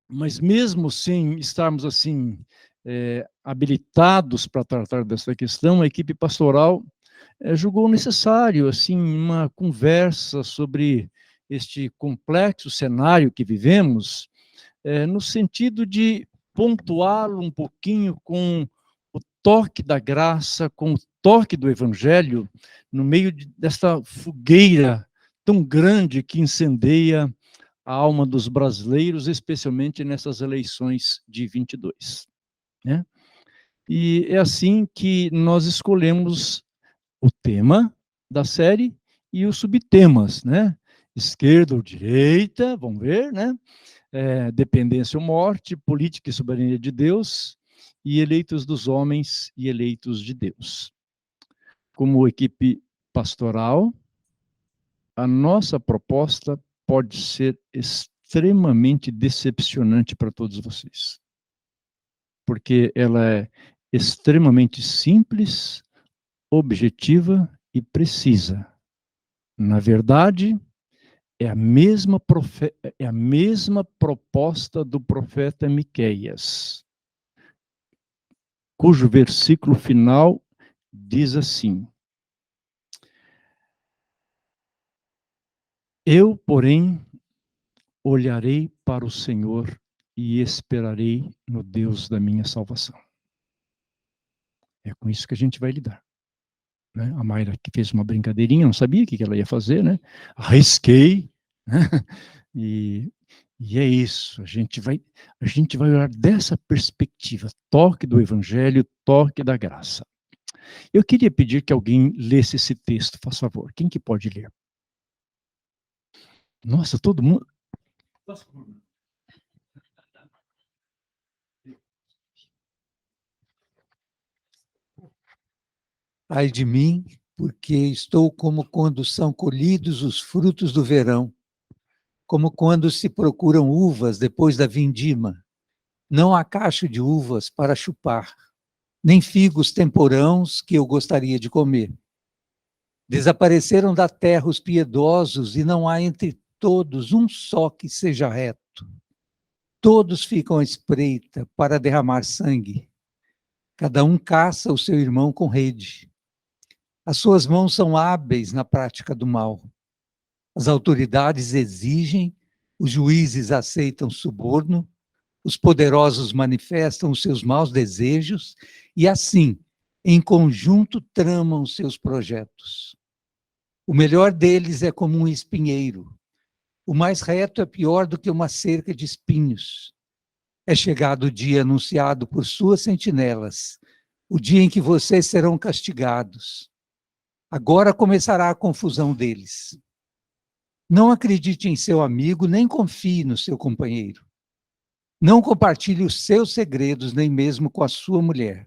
Mas mesmo sem estarmos assim habilitados para tratar dessa questão, a equipe pastoral julgou necessário assim uma conversa sobre este complexo cenário que vivemos, no sentido de pontuá-lo um pouquinho com o toque da graça, com o toque do evangelho, no meio desta fogueira tão grande que incendeia a alma dos brasileiros, especialmente nessas eleições de 22, né? E é assim que nós escolhemos o tema da série e os subtemas, né? Esquerda ou direita, vamos ver, né? Dependência ou morte, política e soberania de Deus, e eleitos dos homens e eleitos de Deus. Como equipe pastoral, a nossa proposta pode ser extremamente decepcionante para todos vocês, porque ela é extremamente simples, objetiva e precisa. Na verdade, é a mesma proposta do profeta Miqueias, cujo versículo final diz assim: Eu, porém, olharei para o Senhor e esperarei no Deus da minha salvação. É com isso que a gente vai lidar, né? A Mayra que fez uma brincadeirinha, não sabia o que ela ia fazer, né? Arrisquei, né? E é isso, a gente vai olhar dessa perspectiva, toque do evangelho, toque da graça. Eu queria pedir que alguém lesse esse texto, faz favor. Quem que pode ler? Nossa, todo mundo. Ai de mim, porque estou como quando são colhidos os frutos do verão, como quando se procuram uvas depois da vindima. Não há cacho de uvas para chupar, nem figos temporãos que eu gostaria de comer. Desapareceram da terra os piedosos e não há entre todos um só que seja reto. Todos ficam à espreita para derramar sangue. Cada um caça o seu irmão com rede. As suas mãos são hábeis na prática do mal. As autoridades exigem, os juízes aceitam suborno, os poderosos manifestam os seus maus desejos e, assim, em conjunto, tramam seus projetos. O melhor deles é como um espinheiro. O mais reto é pior do que uma cerca de espinhos. É chegado o dia anunciado por suas sentinelas, o dia em que vocês serão castigados. Agora começará a confusão deles. Não acredite em seu amigo, nem confie no seu companheiro. Não compartilhe os seus segredos, nem mesmo com a sua mulher.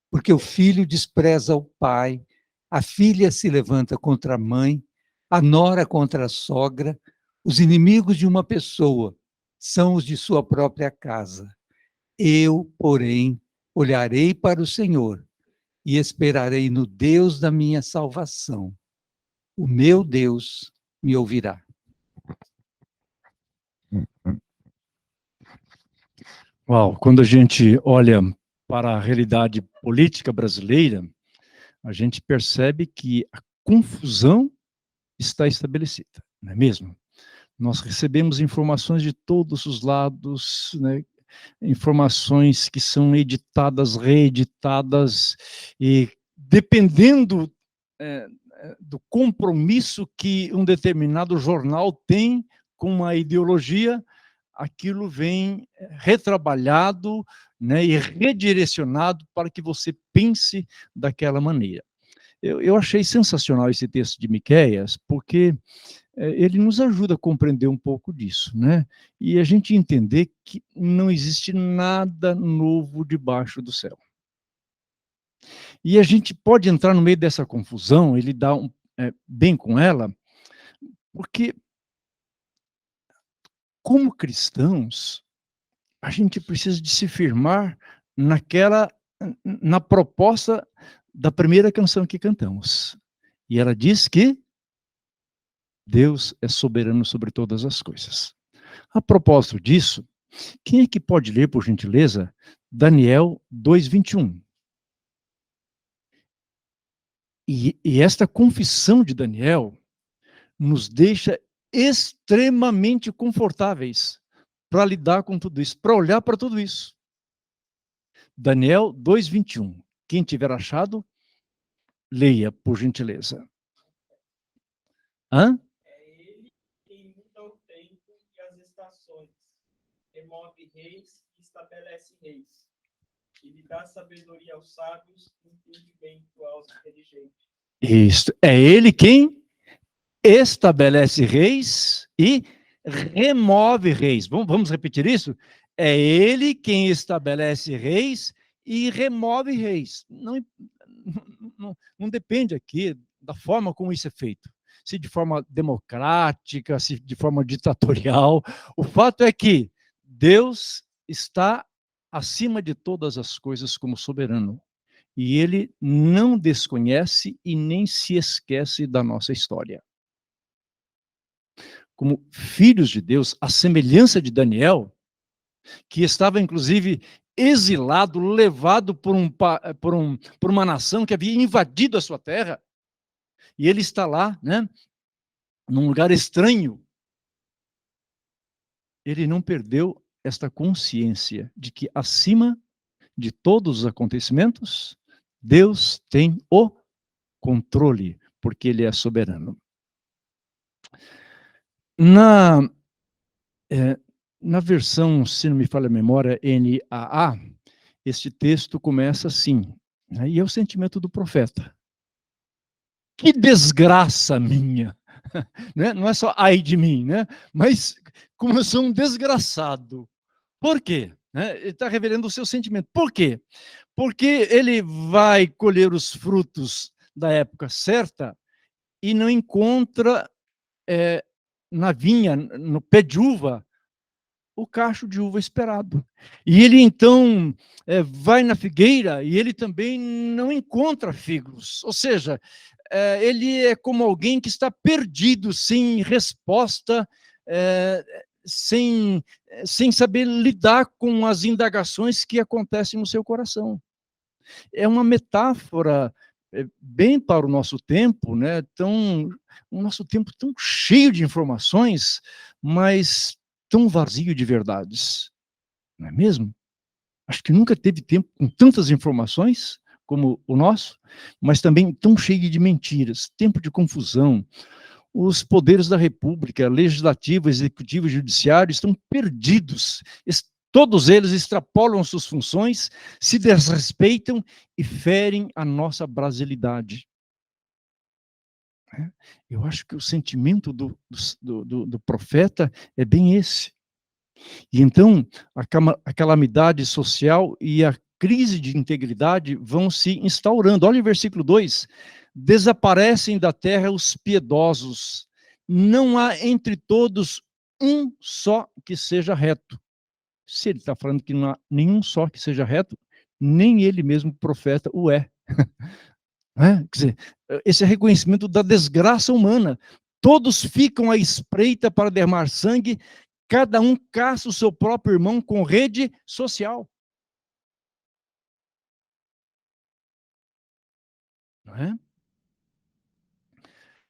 Porque o filho despreza o pai, a filha se levanta contra a mãe, a nora contra a sogra. Os inimigos de uma pessoa são os de sua própria casa. Eu, porém, olharei para o Senhor e esperarei no Deus da minha salvação. O meu Deus me ouvirá. Uau, quando a gente olha para a realidade política brasileira, a gente percebe que a confusão está estabelecida, não é mesmo? Nós recebemos informações de todos os lados, né? Informações que são editadas, reeditadas, e dependendo do compromisso que um determinado jornal tem com uma ideologia, aquilo vem retrabalhado, né, e redirecionado para que você pense daquela maneira. Eu achei sensacional esse texto de Miqueias, porque ele nos ajuda a compreender um pouco disso, né? E a gente entender que não existe nada novo debaixo do céu. E a gente pode entrar no meio dessa confusão e lidar bem com ela, porque, como cristãos, a gente precisa de se firmar na proposta da primeira canção que cantamos. E ela diz que Deus é soberano sobre todas as coisas. A propósito disso, Quem é que pode ler, por gentileza, Daniel 2:21? E esta confissão de Daniel nos deixa extremamente confortáveis para lidar com tudo isso, para olhar para tudo isso. Daniel 2:21. Quem tiver achado, leia, por gentileza. Hã? É ele quem muda o tempo e as estações, remove reis e estabelece reis. Ele dá sabedoria aos sábios e entendimento aos inteligentes. Isso. É ele quem estabelece reis e remove reis. Vamos repetir isso? É ele quem estabelece reis e remove reis. Não depende aqui da forma como isso é feito. Se de forma democrática, se de forma ditatorial. O fato é que Deus está acima de todas as coisas como soberano. E ele não desconhece e nem se esquece da nossa história. Como filhos de Deus, a semelhança de Daniel, que estava inclusive exilado, levado por uma nação que havia invadido a sua terra, e ele está lá, né, num lugar estranho. Ele não perdeu esta consciência de que acima de todos os acontecimentos, Deus tem o controle, porque ele é soberano. Na versão, se não me falha a memória, NAA, este texto começa assim, né, e é o sentimento do profeta. Que desgraça minha! Né? Não é só ai de mim, né? Mas como eu sou um desgraçado. Por quê? Né? Ele está revelando o seu sentimento. Por quê? Porque ele vai colher os frutos da época certa e não encontra na vinha, no pé de uva, o cacho de uva esperado. E ele então vai na figueira e ele também não encontra figos. Ou seja, ele é como alguém que está perdido, sem resposta, sem saber lidar com as indagações que acontecem no seu coração. É uma metáfora bem para o nosso tempo, né? O nosso tempo tão cheio de informações, mas tão vazio de verdades, não é mesmo? Acho que nunca teve tempo com tantas informações como o nosso, mas também tão cheio de mentiras, tempo de confusão. Os poderes da República, legislativo, executivo e judiciário, estão perdidos. Todos eles extrapolam suas funções, se desrespeitam e ferem a nossa brasilidade. Eu acho que o sentimento do profeta é bem esse. E então, a calamidade social e a crise de integridade vão se instaurando. Olha o versículo 2. Desaparecem da terra os piedosos. Não há entre todos um só que seja reto. Se ele está falando que não há nenhum só que seja reto, nem ele mesmo, profeta, o é. Quer dizer, esse é reconhecimento da desgraça humana. Todos ficam à espreita para derramar sangue, cada um caça o seu próprio irmão com rede social. Não é?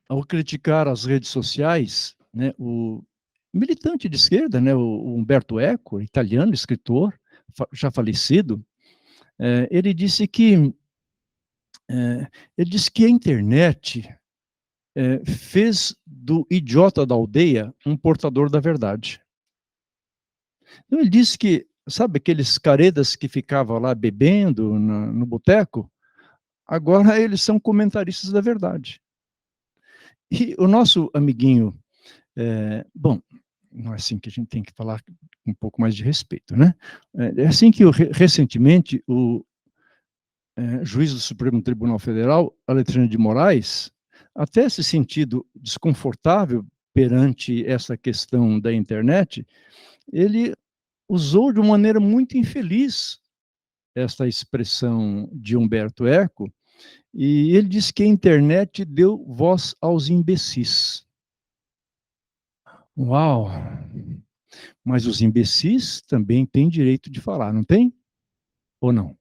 Ao criticar as redes sociais, né, o militante de esquerda, né, o Umberto Eco, italiano, escritor, já falecido, ele disse que a internet fez do idiota da aldeia um portador da verdade. Então ele disse que, sabe aqueles caretas que ficavam lá bebendo no boteco? Agora eles são comentaristas da verdade. E o nosso amiguinho, bom, não é assim que a gente tem que falar com um pouco mais de respeito, né? É assim que recentemente o juiz do Supremo Tribunal Federal, Alexandre de Moraes, até se sentido desconfortável perante essa questão da internet, ele usou de uma maneira muito infeliz esta expressão de Humberto Eco, e ele disse que a internet deu voz aos imbecis. Uau! Mas os imbecis também têm direito de falar, não tem? Ou não?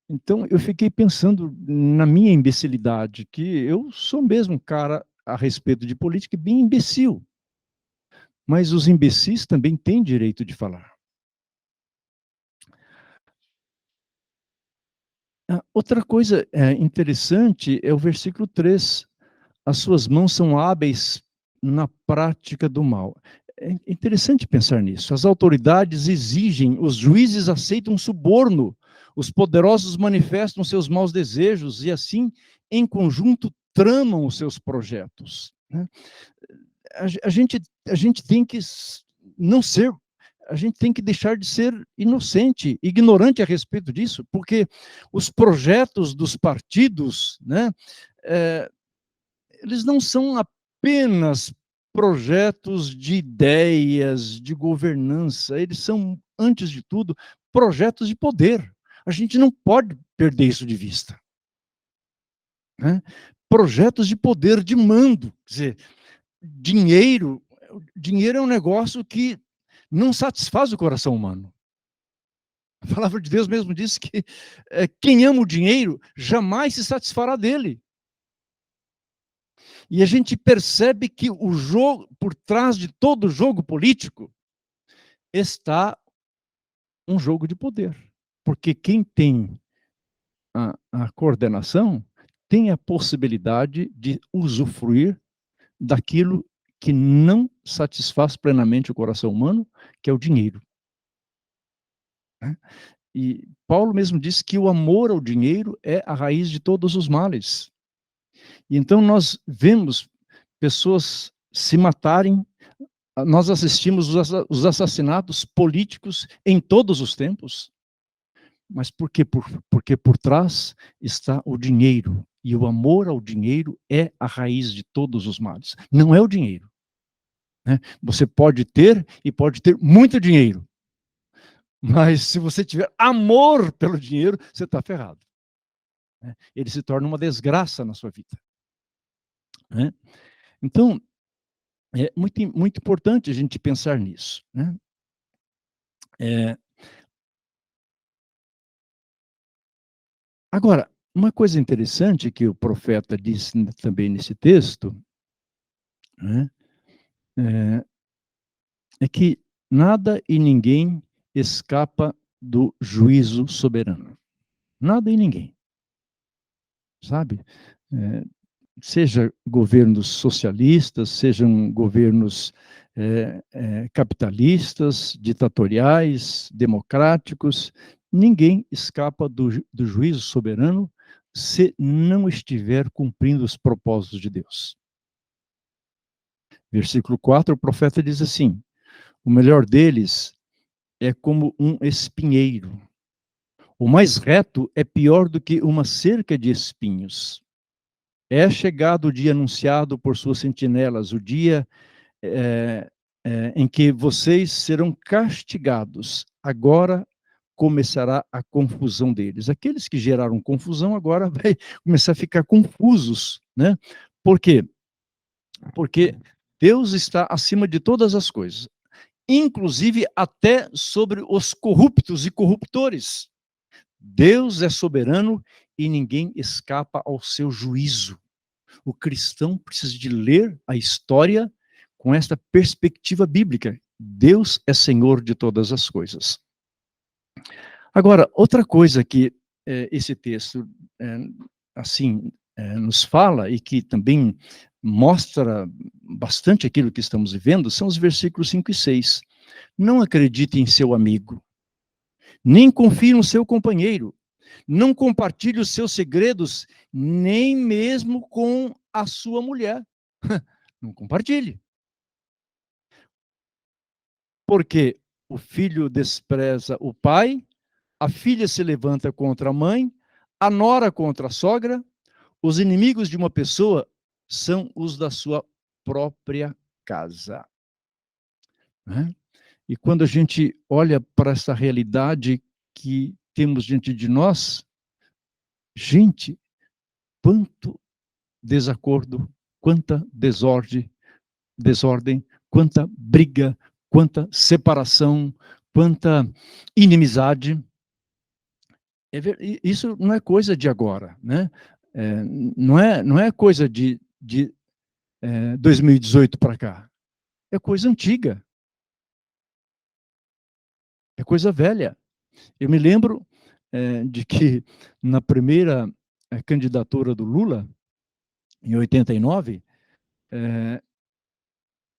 Então, eu fiquei pensando na minha imbecilidade, que eu sou mesmo um cara, a respeito de política, bem imbecil. Mas os imbecis também têm direito de falar. Outra coisa interessante é o versículo 3. As suas mãos são hábeis na prática do mal. É interessante pensar nisso. As autoridades exigem, os juízes aceitam suborno, os poderosos manifestam seus maus desejos e, assim, em conjunto, tramam os seus projetos. Né? A gente tem que não ser, a gente tem que deixar de ser inocente, ignorante a respeito disso, porque os projetos dos partidos, né, eles não são apenas projetos de ideias, de governança, eles são, antes de tudo, projetos de poder. A gente não pode perder isso de vista. Né? Projetos de poder, de mando. Quer dizer, dinheiro é um negócio que não satisfaz o coração humano. A palavra de Deus mesmo diz que quem ama o dinheiro jamais se satisfará dele. E a gente percebe que o jogo, por trás de todo jogo político, está um jogo de poder. Porque quem tem a coordenação tem a possibilidade de usufruir daquilo que não satisfaz plenamente o coração humano, que é o dinheiro. Né? E Paulo mesmo disse que o amor ao dinheiro é a raiz de todos os males. E então nós vemos pessoas se matarem, nós assistimos os assassinatos políticos em todos os tempos, mas por quê? Porque por trás está o dinheiro, e o amor ao dinheiro é a raiz de todos os males, não é o dinheiro. Né? Você pode ter e pode ter muito dinheiro, mas se você tiver amor pelo dinheiro, você está ferrado. Né? Ele se torna uma desgraça na sua vida. Né? Então, é muito importante a gente pensar nisso. Né? Agora, uma coisa interessante que o profeta disse também nesse texto, né, é que nada e ninguém escapa do juízo soberano. Nada e ninguém. Sabe? Seja governos socialistas, sejam governos capitalistas, ditatoriais, democráticos, ninguém escapa do juízo soberano se não estiver cumprindo os propósitos de Deus. Versículo 4, o profeta diz assim: o melhor deles é como um espinheiro. O mais reto é pior do que uma cerca de espinhos. É chegado o dia anunciado por suas sentinelas, o dia em que vocês serão castigados. Agora começará a confusão deles. Aqueles que geraram confusão agora vai começar a ficar confusos, né? Por quê? Porque Deus está acima de todas as coisas, inclusive até sobre os corruptos e corruptores. Deus é soberano e ninguém escapa ao seu juízo. O cristão precisa de ler a história com esta perspectiva bíblica. Deus é Senhor de todas as coisas. Agora, outra coisa que esse texto nos fala e que também mostra bastante aquilo que estamos vivendo são os versículos 5 e 6. Não acredite em seu amigo, nem confie no seu companheiro, não compartilhe os seus segredos, nem mesmo com a sua mulher. Não compartilhe. Porque o filho despreza o pai, a filha se levanta contra a mãe, a nora contra a sogra, os inimigos de uma pessoa são os da sua própria casa. Né? E quando a gente olha para essa realidade que temos diante de nós, gente, quanto desacordo, quanta desordem, quanta briga, quanta separação, quanta inimizade. Isso não é coisa de agora, né? Não é coisa de 2018 para cá. É coisa antiga. É coisa velha. Eu me lembro de que na primeira candidatura do Lula, em 89,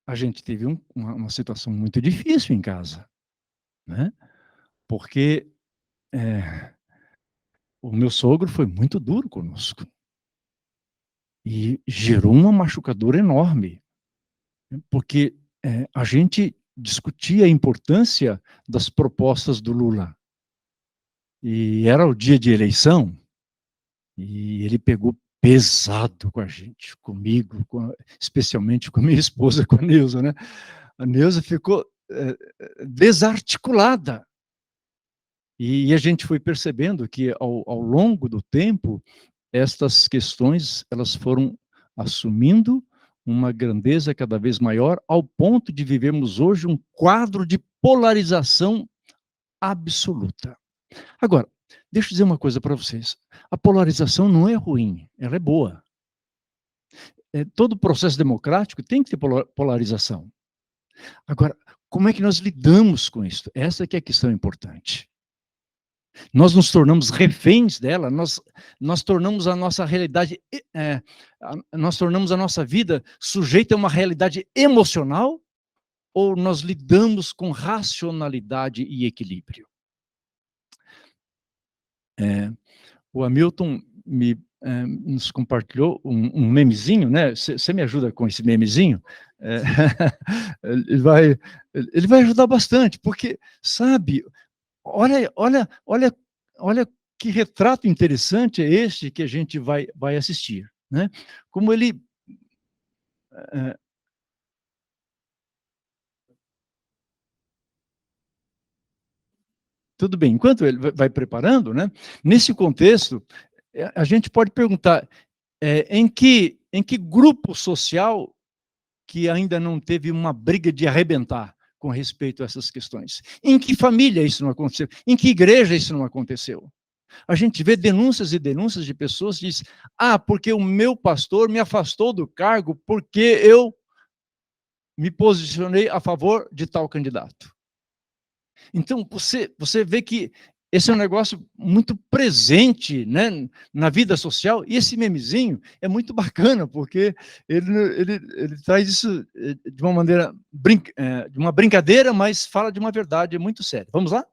a gente teve uma situação muito difícil em casa, né? Porque o meu sogro foi muito duro conosco e gerou uma machucadora enorme, porque a gente discutia a importância das propostas do Lula. E era o dia de eleição, e ele pegou pesado com a gente, comigo, especialmente com a minha esposa, com a Neuza, né? A Neuza ficou desarticulada. E a gente foi percebendo que, ao longo do tempo, estas questões elas foram assumindo uma grandeza cada vez maior, ao ponto de vivermos hoje um quadro de polarização absoluta. Agora, deixa eu dizer uma coisa para vocês. A polarização não é ruim, ela é boa. Todo processo democrático tem que ter polarização. Agora, como é que nós lidamos com isso? Essa que é a questão importante. Nós nos tornamos reféns dela, nós tornamos a nossa realidade, nós tornamos a nossa vida sujeita a uma realidade emocional, ou nós lidamos com racionalidade e equilíbrio? O Hamilton nos compartilhou um memezinho, né? Você me ajuda com esse memezinho? Ele vai ajudar bastante, porque, sabe, olha que retrato interessante é este que a gente vai assistir, né? Como ele... Tudo bem, enquanto ele vai preparando, né? Nesse contexto, a gente pode perguntar em que grupo social que ainda não teve uma briga de arrebentar com respeito a essas questões? Em que família isso não aconteceu? Em que igreja isso não aconteceu? A gente vê denúncias e denúncias de pessoas que dizem: porque o meu pastor me afastou do cargo porque eu me posicionei a favor de tal candidato. Então, você vê que esse é um negócio muito presente, né, na vida social, e esse memezinho é muito bacana, porque ele traz isso de uma maneira, de uma brincadeira, mas fala de uma verdade muito séria. Vamos lá?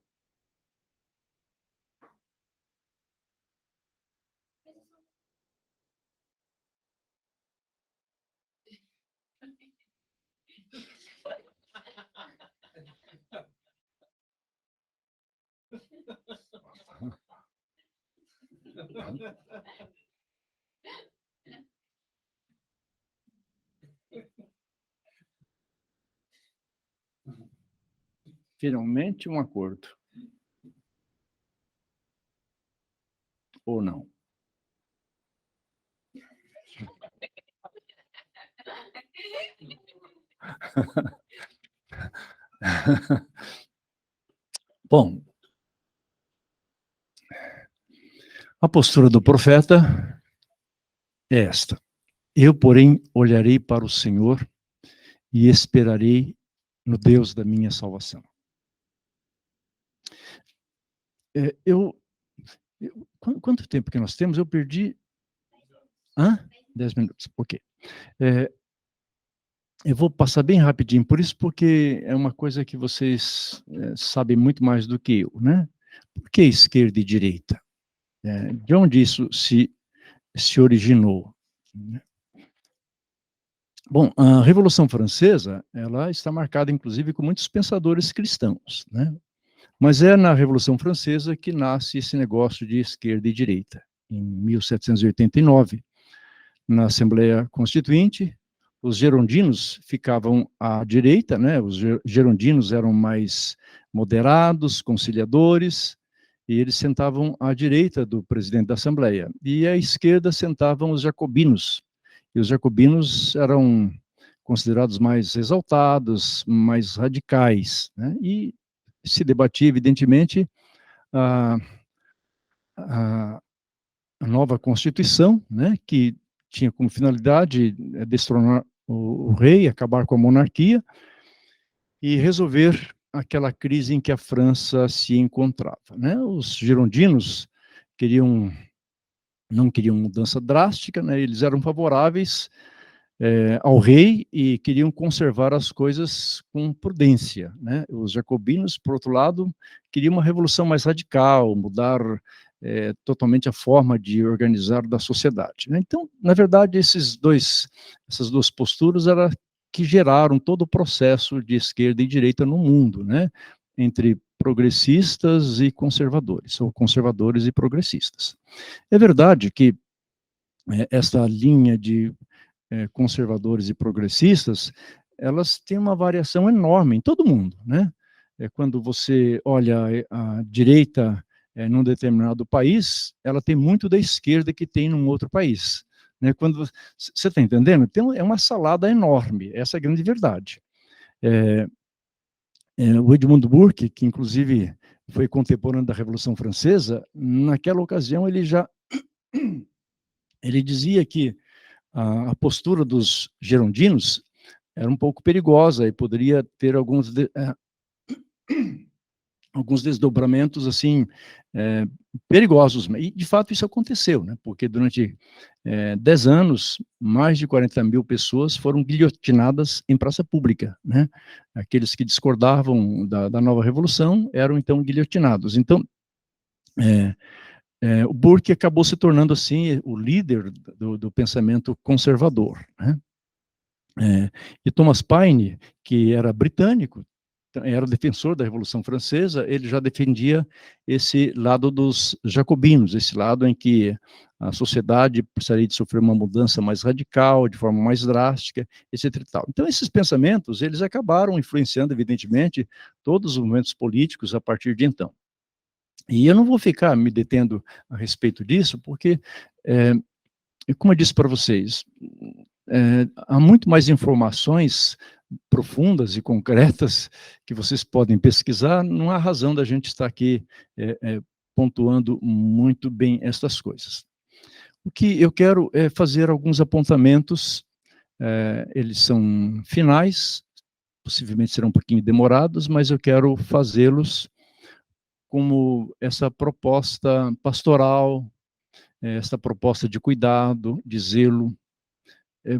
Finalmente um acordo. Ou não? Bom, a postura do profeta é esta: eu, porém, olharei para o Senhor e esperarei no Deus da minha salvação. Quanto tempo que nós temos? Eu perdi... 10 minutos, ok. Eu vou passar bem rapidinho por isso, porque é uma coisa que vocês sabem muito mais do que eu, né? Por que esquerda e direita? De onde isso se originou? Bom, a Revolução Francesa, ela está marcada, inclusive, com muitos pensadores cristãos, né? Mas é na Revolução Francesa que nasce esse negócio de esquerda e direita. Em 1789, na Assembleia Constituinte, os gerondinos ficavam à direita, né? Os gerondinos eram mais moderados, conciliadores, e eles sentavam à direita do presidente da Assembleia. E à esquerda sentavam os jacobinos. E os jacobinos eram considerados mais exaltados, mais radicais, né? E se debatia, evidentemente, a nova Constituição, né, que tinha como finalidade destronar o rei, acabar com a monarquia e resolver aquela crise em que a França se encontrava, né? Os girondinos não queriam mudança drástica, né? Eles eram favoráveis ao rei e queriam conservar as coisas com prudência, né? Os jacobinos, por outro lado, queriam uma revolução mais radical, mudar totalmente a forma de organizar da sociedade, né? Então, na verdade, essas duas posturas eram que geraram todo o processo de esquerda e direita no mundo, né? Entre progressistas e conservadores, ou conservadores e progressistas. É verdade que essa linha de conservadores e progressistas, elas têm uma variação enorme em todo mundo, né? Quando você olha a direita num determinado país, ela tem muito da esquerda que tem num outro país, né? Quando você está entendendo? É uma salada enorme, essa é a grande verdade. O Edmund Burke, que inclusive foi contemporâneo da Revolução Francesa, naquela ocasião ele dizia que a postura dos girondinos era um pouco perigosa e poderia ter alguns desdobramentos assim perigosos. E de fato isso aconteceu, né? Porque durante 10 anos mais de 40 mil pessoas foram guilhotinadas em praça pública, né? Aqueles que discordavam da nova revolução eram então guilhotinados. Então o Burke acabou se tornando assim o líder do pensamento conservador, né? E Thomas Paine, que era britânico, era defensor da Revolução Francesa, ele já defendia esse lado dos jacobinos, esse lado em que a sociedade precisaria de sofrer uma mudança mais radical, de forma mais drástica, etc. E tal. Então, esses pensamentos, eles acabaram influenciando, evidentemente, todos os movimentos políticos a partir de então. E eu não vou ficar me detendo a respeito disso, porque, como eu disse para vocês, há muito mais informações profundas e concretas que vocês podem pesquisar, não há razão da gente estar aqui pontuando muito bem estas coisas. O que eu quero é fazer alguns apontamentos, eles são finais, possivelmente serão um pouquinho demorados, mas eu quero fazê-los como essa proposta pastoral, essa proposta de cuidado, de zelo.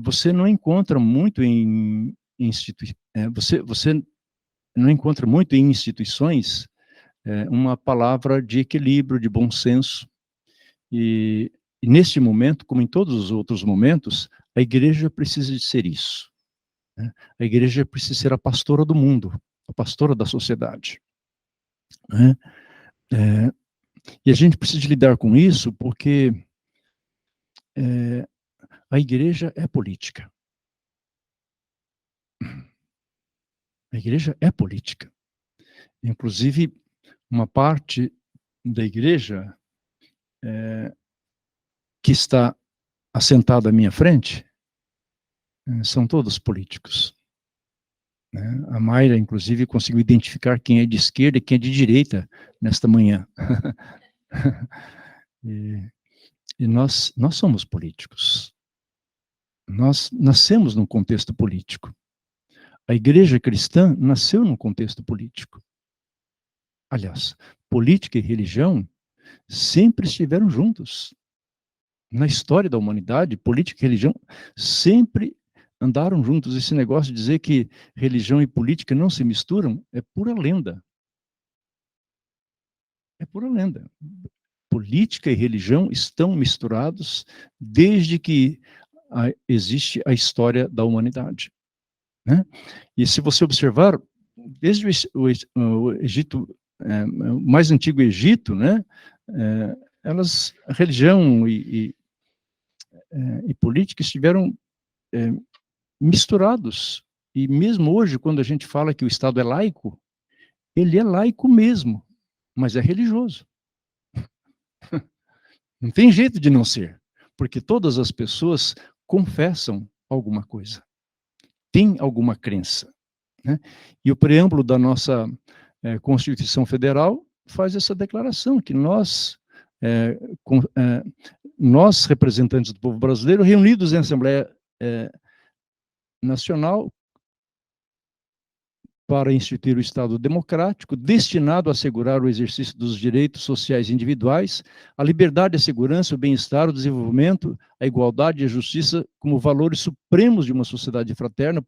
Você não encontra muito você não encontra muito em instituições uma palavra de equilíbrio, de bom senso. E neste momento, como em todos os outros momentos, a igreja precisa de ser isso, né? A igreja precisa ser a pastora do mundo, a pastora da sociedade, né? E a gente precisa de lidar com isso porque a igreja é política. A igreja é política. Inclusive, uma parte da igreja que está assentada à minha frente são todos políticos, né? A Mayra, inclusive, conseguiu identificar quem é de esquerda e quem é de direita nesta manhã. E nós somos políticos. Nós nascemos num contexto político. A igreja cristã nasceu num contexto político. Aliás, política e religião sempre estiveram juntos. Na história da humanidade, política e religião sempre andaram juntos. Esse negócio de dizer que religião e política não se misturam é pura lenda. É pura lenda. Política e religião estão misturados desde que existe a história da humanidade, né? E se você observar, desde o Egito, o mais antigo Egito, né, religião e política estiveram misturados. E mesmo hoje, quando a gente fala que o Estado é laico, ele é laico mesmo, mas é religioso. Não tem jeito de não ser, porque todas as pessoas confessam alguma coisa. tem alguma crença, né? E o preâmbulo da nossa Constituição Federal faz essa declaração, que nós, nós, representantes do povo brasileiro, reunidos em Assembleia Nacional, para instituir o Estado democrático, destinado a assegurar o exercício dos direitos sociais individuais, a liberdade, a segurança, o bem-estar, o desenvolvimento, a igualdade e a justiça como valores supremos de uma sociedade fraterna,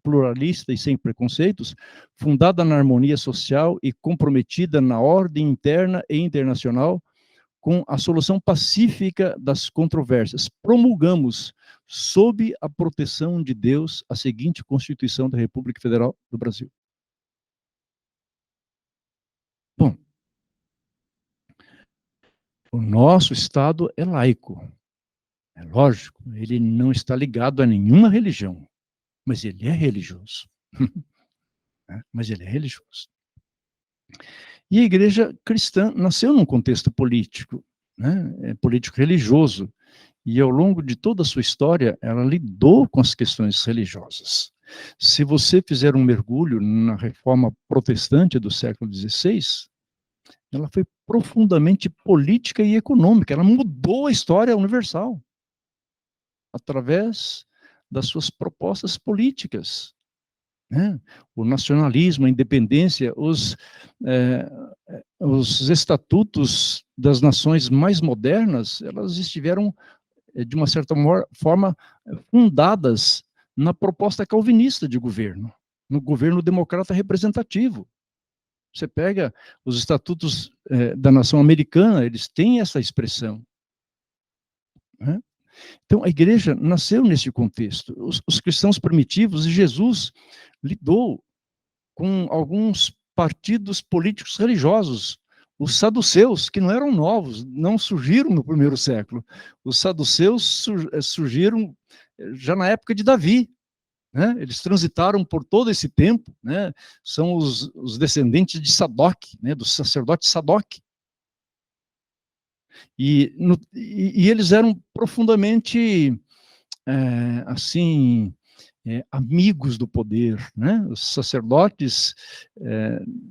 pluralista e sem preconceitos, fundada na harmonia social e comprometida na ordem interna e internacional, com a solução pacífica das controvérsias. Promulgamos, sob a proteção de Deus, a seguinte Constituição da República Federal do Brasil. Bom, o nosso Estado é laico. É lógico, ele não está ligado a nenhuma religião, mas ele é religioso. Mas ele é religioso. E a igreja cristã nasceu num contexto político, né? Político-religioso, e ao longo de toda a sua história, ela lidou com as questões religiosas. Se você fizer um mergulho na reforma protestante do século XVI, ela foi profundamente política e econômica, ela mudou a história universal, através das suas propostas políticas. Né? O nacionalismo, a independência, os estatutos das nações mais modernas, elas estiveram, de uma certa forma, fundadas na proposta calvinista de governo, no governo democrata representativo. Você pega os estatutos da nação americana, eles têm essa expressão. Né? Então, a igreja nasceu nesse contexto. Os cristãos primitivos, e Jesus lidou com alguns partidos políticos religiosos. Os saduceus, que não eram novos, não surgiram no primeiro século. Os saduceus surgiram já na época de Davi. Né? Eles transitaram por todo esse tempo. Né? São os descendentes de Sadoc, né? Do sacerdote Sadoc. E eles eram profundamente, assim, amigos do poder, né? Os sacerdotes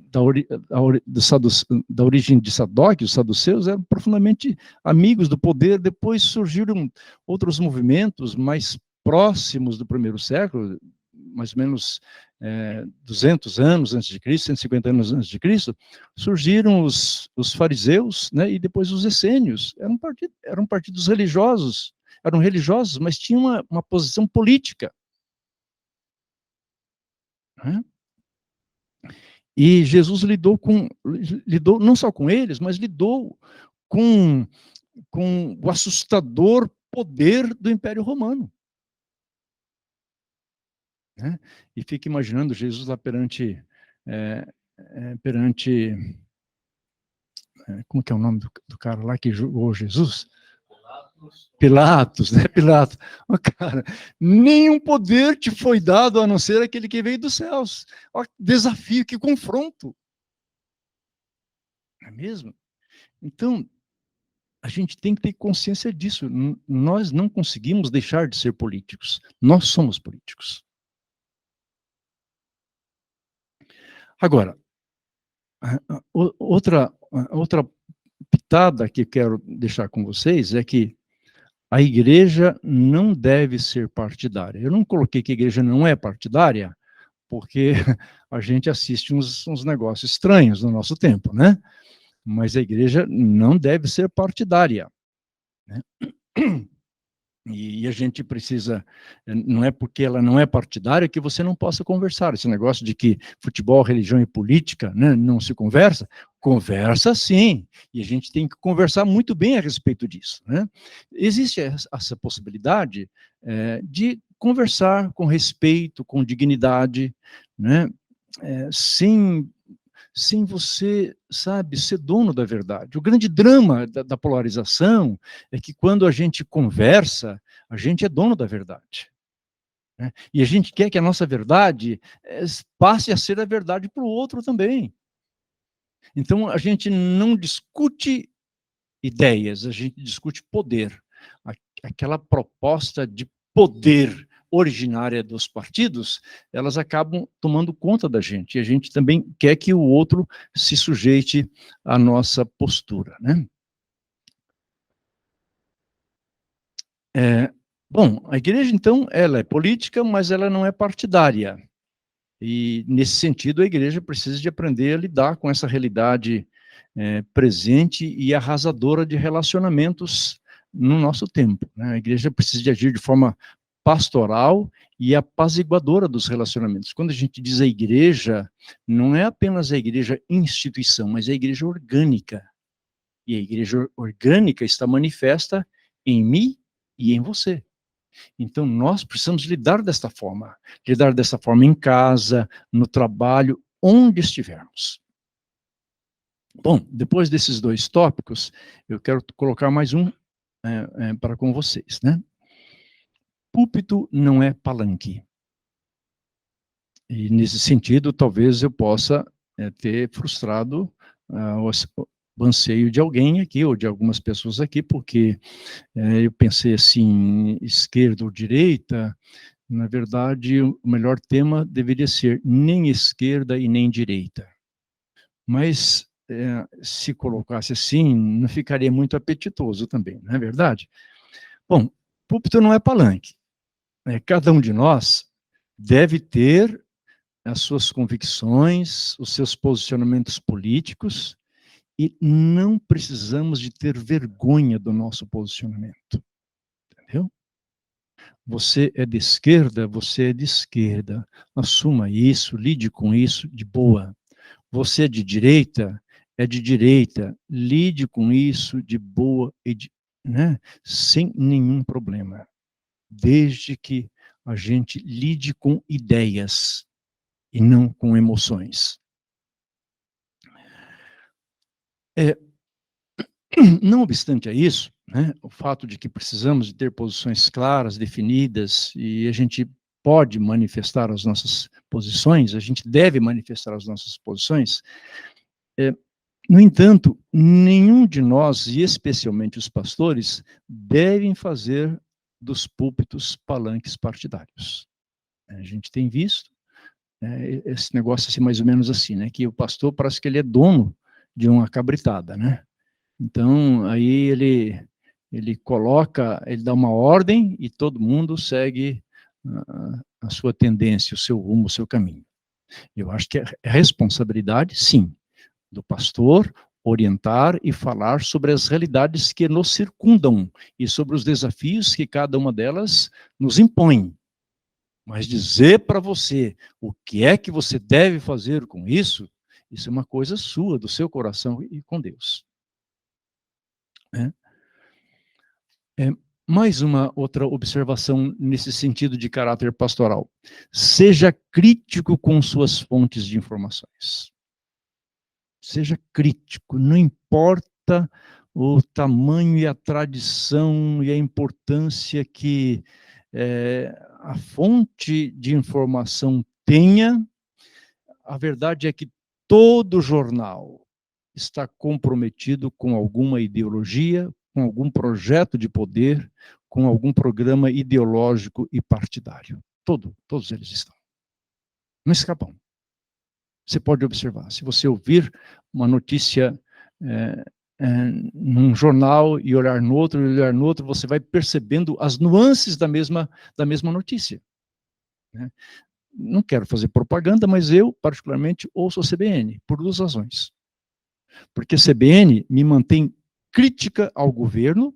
da origem de Sadoc, os saduceus, eram profundamente amigos do poder. Depois surgiram outros movimentos mais próximos do primeiro século, mais ou menos 200 anos antes de Cristo, 150 anos antes de Cristo, surgiram os fariseus, né, e depois os essênios. Eram partidos religiosos, mas tinham uma posição política. Né? E Jesus lidou não só com eles, mas lidou com o assustador poder do Império Romano. Né? E fica imaginando Jesus lá perante como que é o nome do cara lá que julgou Jesus? Pilatos, né? Pilatos. Oh, cara, nenhum poder te foi dado a não ser aquele que veio dos céus. Olha que desafio, que confronto. Não é mesmo? Então, a gente tem que ter consciência disso. Nós não conseguimos deixar de ser políticos. Nós somos políticos. Agora, outra pitada que quero deixar com vocês é que a igreja não deve ser partidária. Eu não coloquei que a igreja não é partidária, porque a gente assiste uns negócios estranhos no nosso tempo, né? Mas a igreja não deve ser partidária. Né? E a gente precisa, não é porque ela não é partidária que você não possa conversar. Esse negócio de que futebol, religião e política, né, não se conversa, conversa sim, e a gente tem que conversar muito bem a respeito disso. Né? Existe essa possibilidade de conversar com respeito, com dignidade, né, sem você, sabe, ser dono da verdade. O grande drama da polarização é que quando a gente conversa, a gente é dono da verdade. Né? E a gente quer que a nossa verdade passe a ser a verdade para o outro também. Então, a gente não discute ideias, a gente discute poder. Aquela proposta de poder originária dos partidos, elas acabam tomando conta da gente, e a gente também quer que o outro se sujeite à nossa postura, né? Bom, a igreja, então, ela é política, mas ela não é partidária. E, nesse sentido, a igreja precisa de aprender a lidar com essa realidade presente e arrasadora de relacionamentos no nosso tempo, né? A igreja precisa de agir de forma pastoral e apaziguadora dos relacionamentos. Quando a gente diz a igreja, não é apenas a igreja instituição, mas a igreja orgânica. E a igreja orgânica está manifesta em mim e em você. Então, nós precisamos lidar desta forma em casa, no trabalho, onde estivermos. Bom, depois desses dois tópicos, eu quero colocar mais um para com vocês, né? Púlpito não é palanque. E, nesse sentido, talvez eu possa ter frustrado o anseio de alguém aqui, ou de algumas pessoas aqui, porque eu pensei assim, esquerda ou direita. Na verdade, o melhor tema deveria ser nem esquerda e nem direita. Mas, se colocasse assim, não ficaria muito apetitoso também, não é verdade? Bom, púlpito não é palanque. Cada um de nós deve ter as suas convicções, os seus posicionamentos políticos, e não precisamos de ter vergonha do nosso posicionamento. Entendeu? Você é de esquerda, você é de esquerda. Assuma isso, lide com isso de boa. Você é de direita, lide com isso de boa e né, sem nenhum problema. Desde que a gente lide com ideias e não com emoções. Não obstante a isso, né, o fato de que precisamos de ter posições claras, definidas, e a gente pode manifestar as nossas posições, a gente deve manifestar as nossas posições. No entanto, nenhum de nós, e especialmente os pastores, devem fazer dos púlpitos palanques partidários. A gente tem visto esse negócio assim, mais ou menos assim, né, que o pastor parece que ele é dono de uma cabritada, né? Então, aí ele coloca, ele dá uma ordem e todo mundo segue a sua tendência, o seu rumo, o seu caminho. Eu acho que é responsabilidade, sim, do pastor orientar e falar sobre as realidades que nos circundam e sobre os desafios que cada uma delas nos impõe. Mas dizer para você o que é que você deve fazer com isso é uma coisa sua, do seu coração e com Deus. Mais uma outra observação nesse sentido de caráter pastoral. Seja crítico com suas fontes de informações. Seja crítico, não importa o tamanho e a tradição e a importância que a fonte de informação tenha, a verdade é que todo jornal está comprometido com alguma ideologia, com algum projeto de poder, com algum programa ideológico e partidário. Todos eles estão. Não escapam. Você pode observar, se você ouvir uma notícia num jornal e olhar no outro, você vai percebendo as nuances da mesma notícia. Né? Não quero fazer propaganda, mas eu, particularmente, ouço a CBN, por duas razões. Porque a CBN me mantém crítica ao governo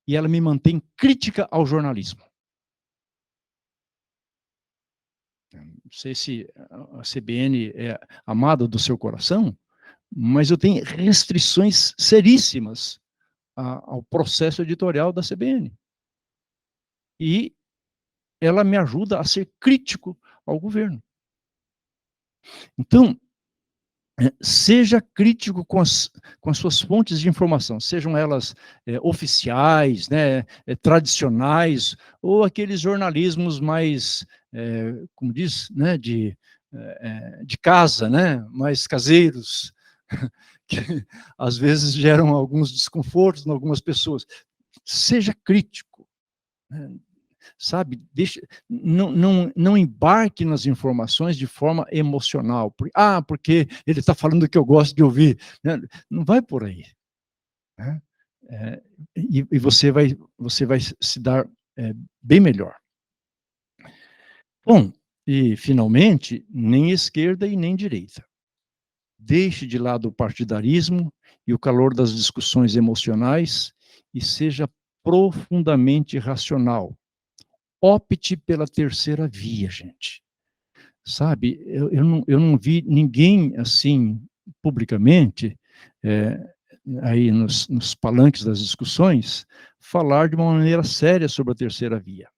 e ela me mantém crítica ao jornalismo. Não sei se a CBN é amada do seu coração, mas eu tenho restrições seríssimas ao processo editorial da CBN. E ela me ajuda a ser crítico ao governo. Então, seja crítico com as suas fontes de informação, sejam elas oficiais, né, tradicionais, ou aqueles jornalismos mais, como diz, né, de casa, né, mais caseiros, que às vezes geram alguns desconfortos em algumas pessoas. Seja crítico. Né? sabe? Não embarque nas informações de forma emocional. Porque ele está falando o que eu gosto de ouvir. Não vai por aí. Né? E você vai se dar bem melhor. Bom, e finalmente, nem esquerda e nem direita. Deixe de lado o partidarismo e o calor das discussões emocionais e seja profundamente racional. Opte pela terceira via, gente. Sabe, eu não vi ninguém assim, publicamente, aí nos palanques das discussões, falar de uma maneira séria sobre a terceira via.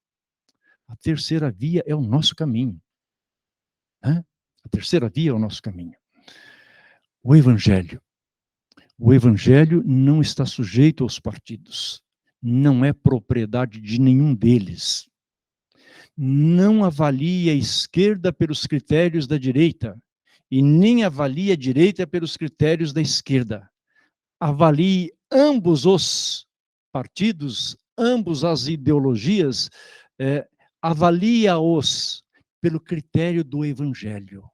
A terceira via é o nosso caminho. Né? A terceira via é o nosso caminho. O Evangelho. O Evangelho não está sujeito aos partidos. Não é propriedade de nenhum deles. Não avalie a esquerda pelos critérios da direita e nem avalie a direita pelos critérios da esquerda. Avalie ambos os partidos, ambos as ideologias, avalia-os pelo critério do Evangelho.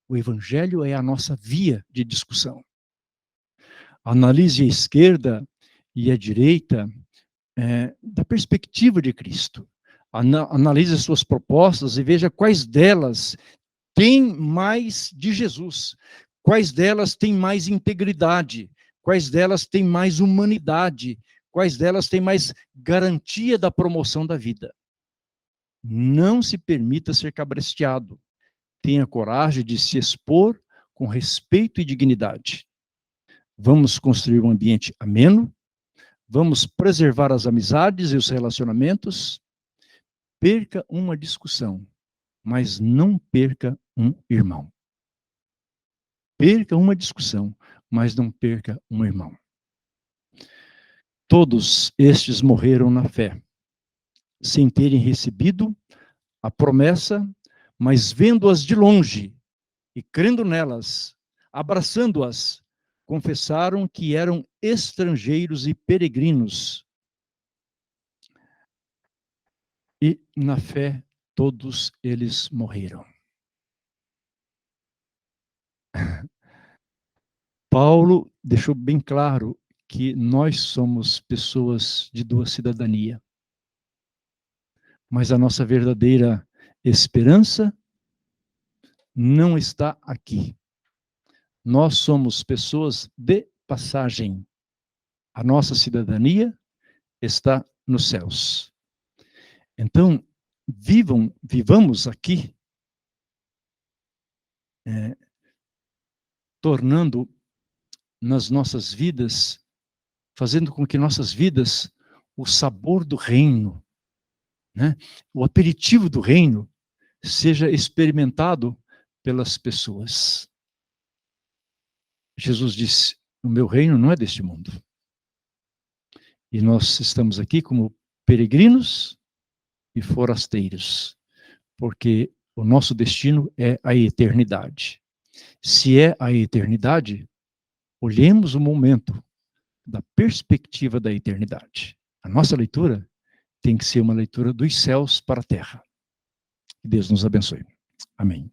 O Evangelho é a nossa via de discussão. Analise a esquerda e a direita da perspectiva de Cristo. Analise as suas propostas e veja quais delas têm mais de Jesus, quais delas têm mais integridade, quais delas têm mais humanidade, quais delas têm mais garantia da promoção da vida. Não se permita ser cabresteado. Tenha coragem de se expor com respeito e dignidade. Vamos construir um ambiente ameno, vamos preservar as amizades e os relacionamentos. Perca uma discussão, mas não perca um irmão. Perca uma discussão, mas não perca um irmão. Todos estes morreram na fé, sem terem recebido a promessa, mas vendo-as de longe e crendo nelas, abraçando-as, confessaram que eram estrangeiros e peregrinos. E na fé todos eles morreram. Paulo deixou bem claro que nós somos pessoas de duas cidadanias. Mas a nossa verdadeira esperança não está aqui. Nós somos pessoas de passagem. A nossa cidadania está nos céus. Então, vivamos aqui, tornando nas nossas vidas, fazendo com que nossas vidas, o sabor do reino, né, o aperitivo do reino, seja experimentado pelas pessoas. Jesus disse, o meu reino não é deste mundo. E nós estamos aqui como peregrinos e forasteiros, porque o nosso destino é a eternidade. Se é a eternidade, olhemos o momento da perspectiva da eternidade. A nossa leitura tem que ser uma leitura dos céus para a terra. Que Deus nos abençoe. Amém.